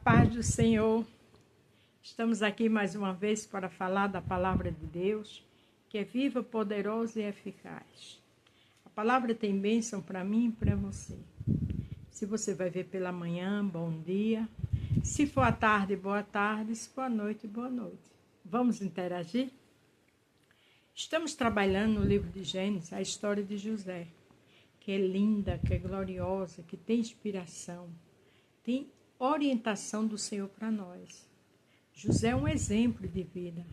paz do Senhor. Estamos aqui mais uma vez para falar da palavra de Deus, que é viva, poderosa e eficaz. A palavra tem bênção para mim e para você. Se você vai ver pela manhã, bom dia. Se for à tarde, boa tarde. Se for à noite, boa noite. Vamos interagir? Estamos trabalhando no livro de Gênesis a história de José, que é linda, que é gloriosa, que tem inspiração, tem orientação do Senhor para nós. José é um exemplo de vida,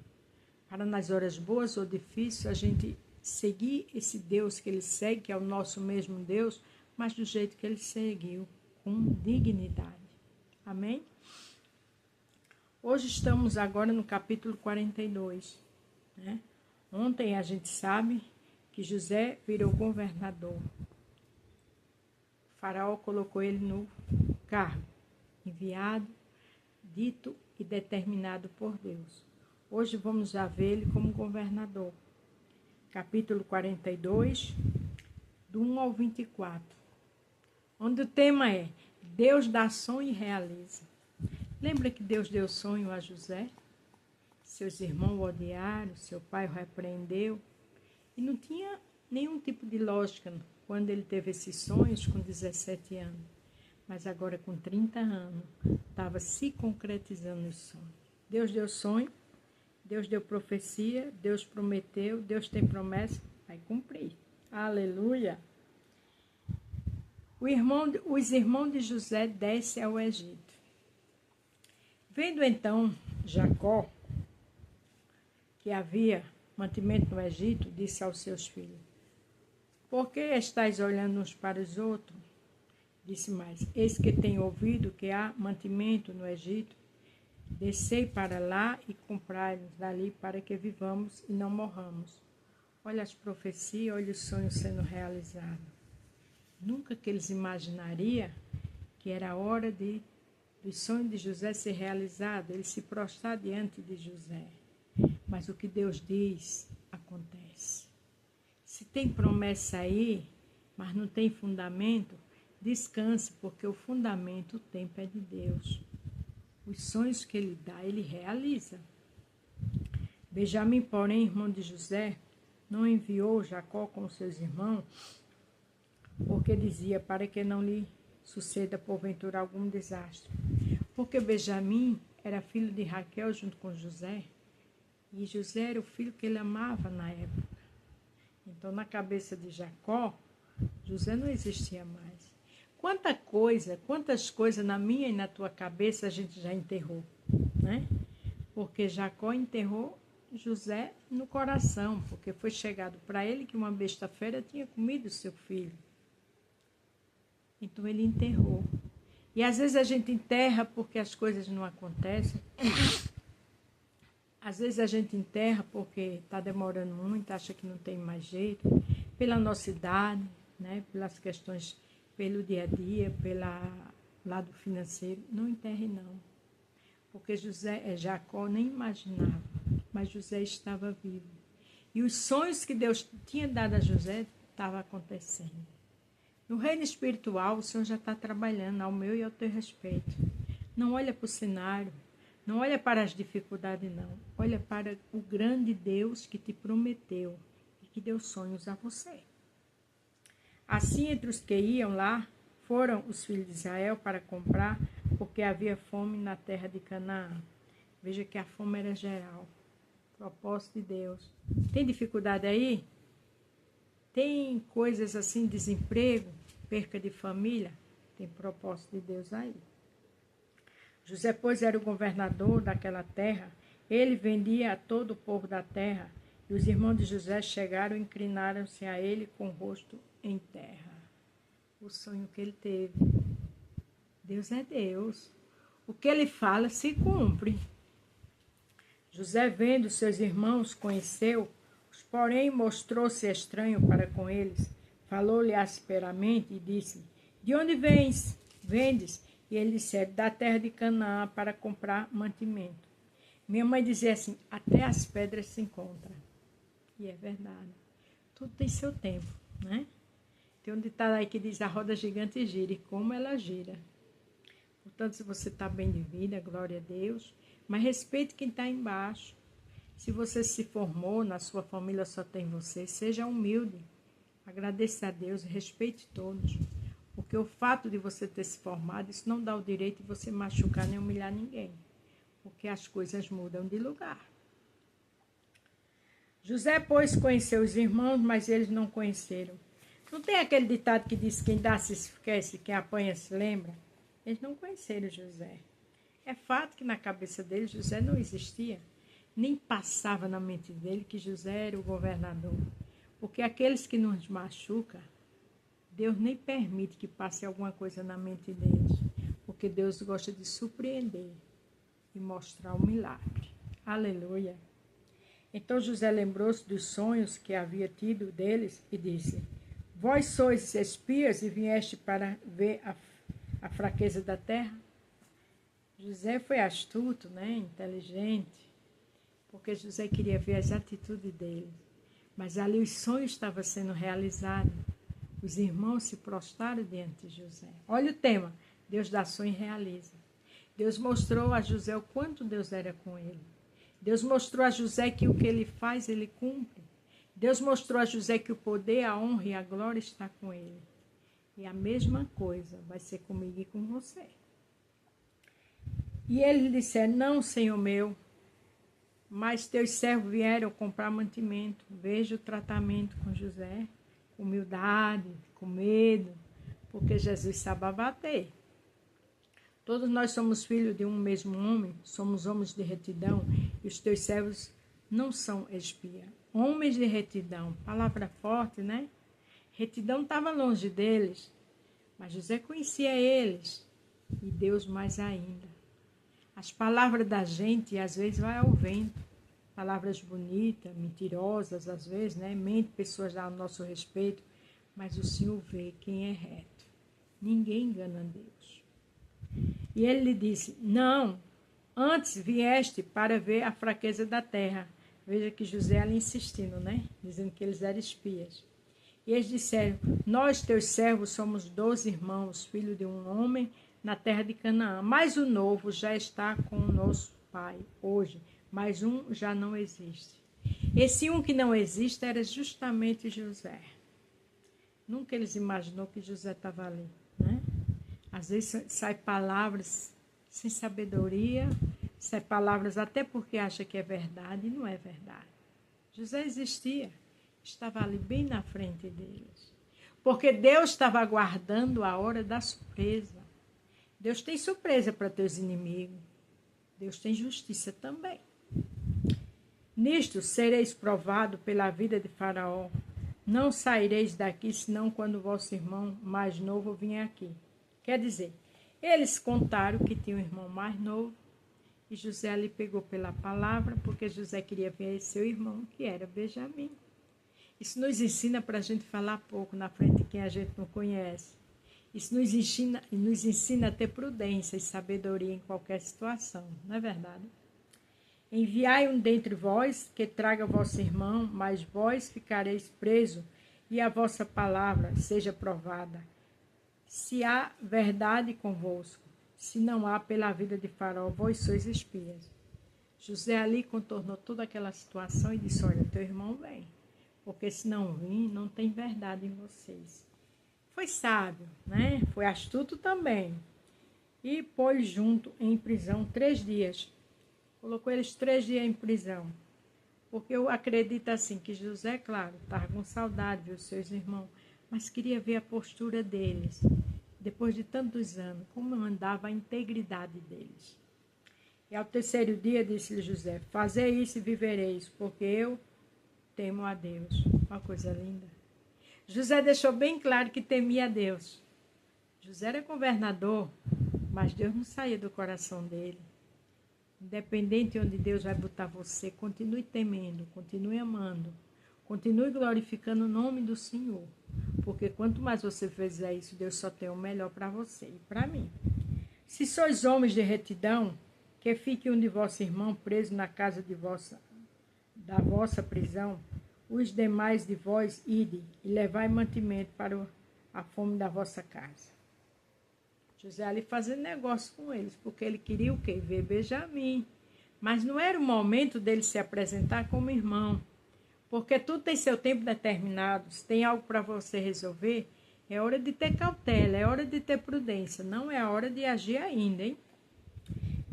para nas horas boas ou difíceis a gente seguir esse Deus que ele segue, que é o nosso mesmo Deus, mas do jeito que ele seguiu, com dignidade. Amém? Hoje estamos agora no capítulo 42, né? Ontem a gente sabe que José virou governador. O faraó colocou ele no cargo, enviado, dito e determinado por Deus. Hoje vamos já ver ele como governador. Capítulo 42, do 1 ao 24. Onde o tema é Deus dá sonho e realiza. Lembra que Deus deu sonho a José? Seus irmãos o odiaram, seu pai o repreendeu. E não tinha nenhum tipo de lógica quando ele teve esses sonhos com 17 anos. Mas agora com 30 anos, estava se concretizando os sonhos. Deus deu sonho, Deus deu profecia, Deus prometeu, Deus tem promessa, vai cumprir. Aleluia! Os irmãos de José descem ao Egito. Vendo então Jacó que havia mantimento no Egito, disse aos seus filhos: por que estáis olhando uns para os outros? Disse mais: eis que tenho ouvido que há mantimento no Egito. Descei para lá e comprai-nos dali para que vivamos e não morramos. Olha as profecias, olha os sonhos sendo realizados. Nunca que eles imaginariam que era a hora do sonho de José ser realizado, ele se prostrar diante de José. Mas o que Deus diz, acontece. Se tem promessa aí, mas não tem fundamento, descanse, porque o fundamento, o tempo é de Deus. Os sonhos que ele dá, ele realiza. Benjamim, porém, irmão de José, não enviou Jacó com seus irmãos, porque dizia para que não lhe suceda porventura algum desastre. Porque Benjamim era filho de Raquel junto com José, e José era o filho que ele amava na época. Então, na cabeça de Jacó, José não existia mais. Quantas coisas na minha e na tua cabeça a gente já enterrou, né? Porque Jacó enterrou José no coração, porque foi chegado para ele que uma besta fera tinha comido o seu filho. Então ele enterrou. E às vezes a gente enterra porque as coisas não acontecem. Às vezes a gente enterra porque está demorando muito, acha que não tem mais jeito, pela nossa idade, né? Pelas questões, pelo dia a dia, pelo lado financeiro. Não enterre não, porque Jacó nem imaginava, mas José estava vivo. E os sonhos que Deus tinha dado a José estavam acontecendo. No reino espiritual, o Senhor já está trabalhando ao meu e ao teu respeito. Não olha para o cenário, não olha para as dificuldades, não. Olha para o grande Deus que te prometeu e que deu sonhos a você. Assim, entre os que iam lá, foram os filhos de Israel para comprar, porque havia fome na terra de Canaã. Veja que a fome era geral. Propósito de Deus. Tem dificuldade aí? Tem coisas assim, desemprego, perca de família? Tem propósito de Deus aí. José, pois, era o governador daquela terra. Ele vendia a todo o povo da terra. E os irmãos de José chegaram e inclinaram-se a ele com o rosto em terra. O sonho que ele teve. Deus é Deus. O que ele fala se cumpre. José, vendo seus irmãos, conheceu-os, porém mostrou-se estranho para com eles. Falou-lhe asperamente e disse: de onde vendes? E ele disse: da terra de Canaã, para comprar mantimento. Minha mãe dizia assim: até as pedras se encontram. E é verdade. Tudo tem seu tempo, né? Tem um ditado aí que diz: a roda gigante gira, e como ela gira. O Portanto, se você está bem de vida, glória a Deus, mas respeite quem está embaixo. Se você se formou, na sua família só tem você, seja humilde. Agradeça a Deus e respeite todos. Porque o fato de você ter se formado, isso não dá o direito de você machucar nem humilhar ninguém. Porque as coisas mudam de lugar. José, pois, conheceu os irmãos, mas eles não conheceram. Não tem aquele ditado que diz: quem dá se esquece, quem apanha se lembra? Eles não conheceram José. É fato que na cabeça deles José não existia. Nem passava na mente dele que José era o governador. Porque aqueles que nos machucam, Deus nem permite que passe alguma coisa na mente deles. Porque Deus gosta de surpreender e mostrar o milagre. Aleluia. Então José lembrou-se dos sonhos que havia tido deles e disse: vós sois espias e vieste para ver a fraqueza da terra? José foi astuto, né? Inteligente, porque José queria ver as atitudes dele. Mas ali os sonhos estavam sendo realizados. Os irmãos se prostraram diante de José. Olha o tema: Deus dá sonho e realiza. Deus mostrou a José o quanto Deus era com ele. Deus mostrou a José que o que ele faz, ele cumpre. Deus mostrou a José que o poder, a honra e a glória está com ele. E a mesma coisa vai ser comigo e com você. E ele disse: não, Senhor meu, mas teus servos vieram comprar mantimento. Veja o tratamento com José, com humildade, com medo, porque Jesus sabe abater. Todos nós somos filhos de um mesmo homem, somos homens de retidão, e os teus servos não são espia. Homens de retidão, palavra forte, né? Retidão estava longe deles, mas José conhecia eles, e Deus mais ainda. As palavras da gente, às vezes, vai ao vento. Palavras bonitas, mentirosas, às vezes, né? Mente pessoas a nosso respeito, mas o Senhor vê quem é reto. Ninguém engana Deus. E ele lhe disse: não, antes vieste para ver a fraqueza da terra. Veja que José ali insistindo, né? Dizendo que eles eram espias. E eles disseram: nós, teus servos, somos 12 irmãos, filhos de um homem na terra de Canaã. Mas o novo já está com o nosso pai hoje, mas um já não existe. Esse um que não existe era justamente José. Nunca eles imaginou que José estava ali, né? Às vezes sai palavras sem sabedoria, sai palavras até porque acha que é verdade e não é verdade. José existia, estava ali bem na frente deles. Porque Deus estava aguardando a hora da surpresa. Deus tem surpresa para teus inimigos. Deus tem justiça também. Nisto sereis provado pela vida de Faraó. Não saireis daqui, senão quando vosso irmão mais novo vier aqui. Quer dizer, eles contaram que tinha um irmão mais novo, e José ali pegou pela palavra, porque José queria ver seu irmão, que era Benjamim. Isso nos ensina para a gente falar pouco na frente de quem a gente não conhece. Isso nos ensina a ter prudência e sabedoria em qualquer situação, não é verdade? Enviai um dentre vós que traga vosso irmão, mas vós ficareis presos, e a vossa palavra seja provada. Se há verdade convosco, se não há, pela vida de Faraó, vós sois espias. José ali contornou toda aquela situação e disse: olha, teu irmão vem, porque se não vir, não tem verdade em vocês. Foi sábio, né? Foi astuto também. E pôs junto em prisão 3 dias. Colocou eles 3 dias em prisão. Porque eu acredito assim, que José, claro, estava com saudade, viu, seus irmãos, mas queria ver a postura deles, depois de tantos anos, como andava a integridade deles. E ao 3º dia disse-lhe José: fazei isso e vivereis, porque eu temo a Deus. Uma coisa linda. José deixou bem claro que temia a Deus. José era governador, mas Deus não saía do coração dele. Independente de onde Deus vai botar você, continue temendo, continue amando, continue glorificando o nome do Senhor. Porque quanto mais você fizer isso, Deus só tem o melhor para você e para mim. Se sois homens de retidão, que fique um de vossos irmãos preso na casa da vossa prisão, os demais de vós ide e levai mantimento para a fome da vossa casa. José ali fazendo negócio com eles, porque ele queria o quê? Ver Benjamim. Mas não era o momento dele se apresentar como irmão. Porque tudo tem seu tempo determinado. Se tem algo para você resolver, é hora de ter cautela, é hora de ter prudência. Não é hora de agir ainda, hein?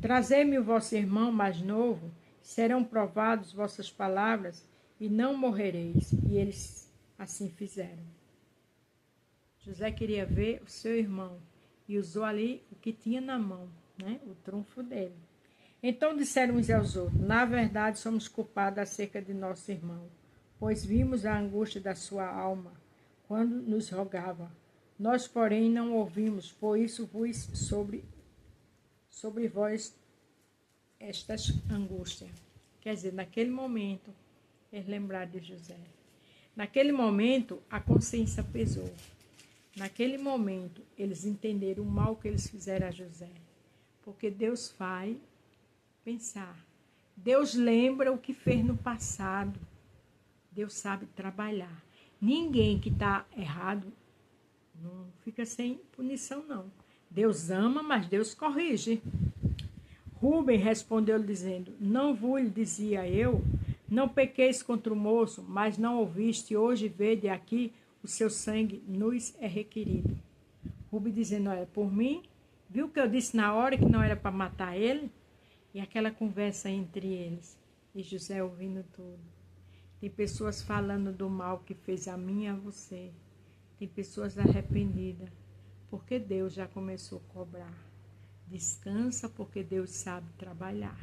Trazei-me o vosso irmão mais novo, serão provados vossas palavras, e não morrereis. E eles assim fizeram. José queria ver o seu irmão e usou ali o que tinha na mão, né? O trunfo dele. Então disseram uns aos outros: na verdade somos culpados acerca de nosso irmão, pois vimos a angústia da sua alma quando nos rogava. Nós, porém, não ouvimos, por isso vos sobre vós estas angústias. Quer dizer, naquele momento, eles lembraram de José. Naquele momento, a consciência pesou. Naquele momento, eles entenderam o mal que eles fizeram a José. Porque Deus faz pensar. Deus lembra o que fez no passado. Deus sabe trabalhar. Ninguém que está errado não fica sem punição, não. Deus ama, mas Deus corrige. Rubem respondeu dizendo: não vos dizia eu, não pequeis contra o moço, mas não ouviste, hoje vede aqui, o seu sangue nos é requerido. Rubem dizendo: olha, por mim, viu que eu disse na hora que não era para matar ele? E aquela conversa entre eles, e José ouvindo tudo. Tem pessoas falando do mal que fez a mim e a você. Tem pessoas arrependidas, porque Deus já começou a cobrar. Descansa, porque Deus sabe trabalhar.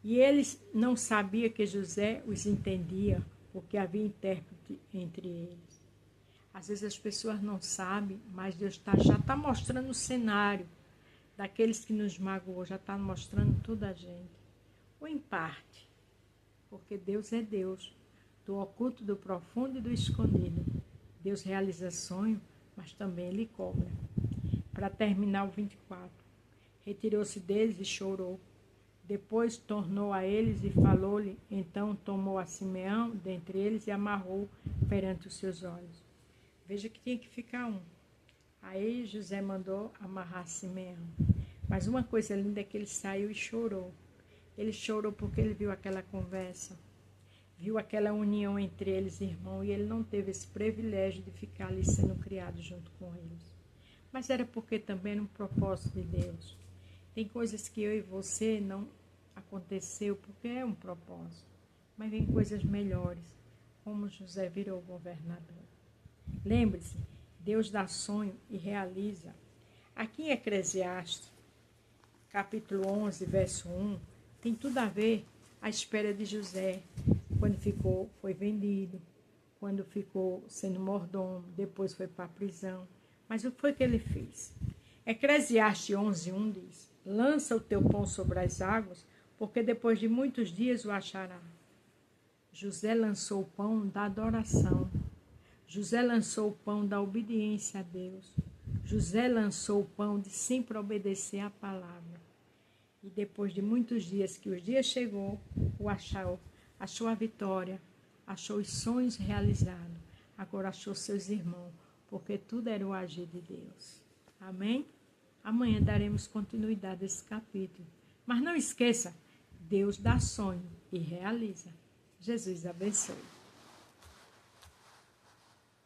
E eles não sabiam que José os entendia, porque havia intérprete entre eles. Às vezes as pessoas não sabem, mas Deus já está mostrando o cenário daqueles que nos magoou, já está mostrando tudo a gente. Ou em parte, porque Deus é Deus, do oculto, do profundo e do escondido. Deus realiza sonho, mas também Ele cobra. Para terminar o 24, retirou-se deles e chorou. Depois tornou a eles e falou-lhe. Então tomou a Simeão dentre eles e amarrou perante os seus olhos. Veja que tinha que ficar um. Aí José mandou amarrar Simeão. Mas uma coisa linda é que ele saiu e chorou. Ele chorou porque ele viu aquela conversa, viu aquela união entre eles, irmãos, e ele não teve esse privilégio de ficar ali sendo criado junto com eles. Mas era porque também era um propósito de Deus. Tem coisas que eu e você não aconteceu porque é um propósito. Mas vem coisas melhores, como José virou governador. Lembre-se, Deus dá sonho e realiza. Aqui em Eclesiastes, capítulo 11, verso 1, tem tudo a ver a espera de José, quando foi vendido, quando ficou sendo mordomo, depois foi para a prisão. Mas o que foi que ele fez? Eclesiastes 11:1 diz: lança o teu pão sobre as águas, porque depois de muitos dias o achará. José lançou o pão da adoração. José lançou o pão da obediência a Deus. José lançou o pão de sempre obedecer à palavra. E depois de muitos dias, que os dias chegou, o achou a vitória, achou os sonhos realizados. Agora achou seus irmãos, porque tudo era o agir de Deus. Amém? Amanhã daremos continuidade a esse capítulo. Mas não esqueça, Deus dá sonho e realiza. Jesus abençoe.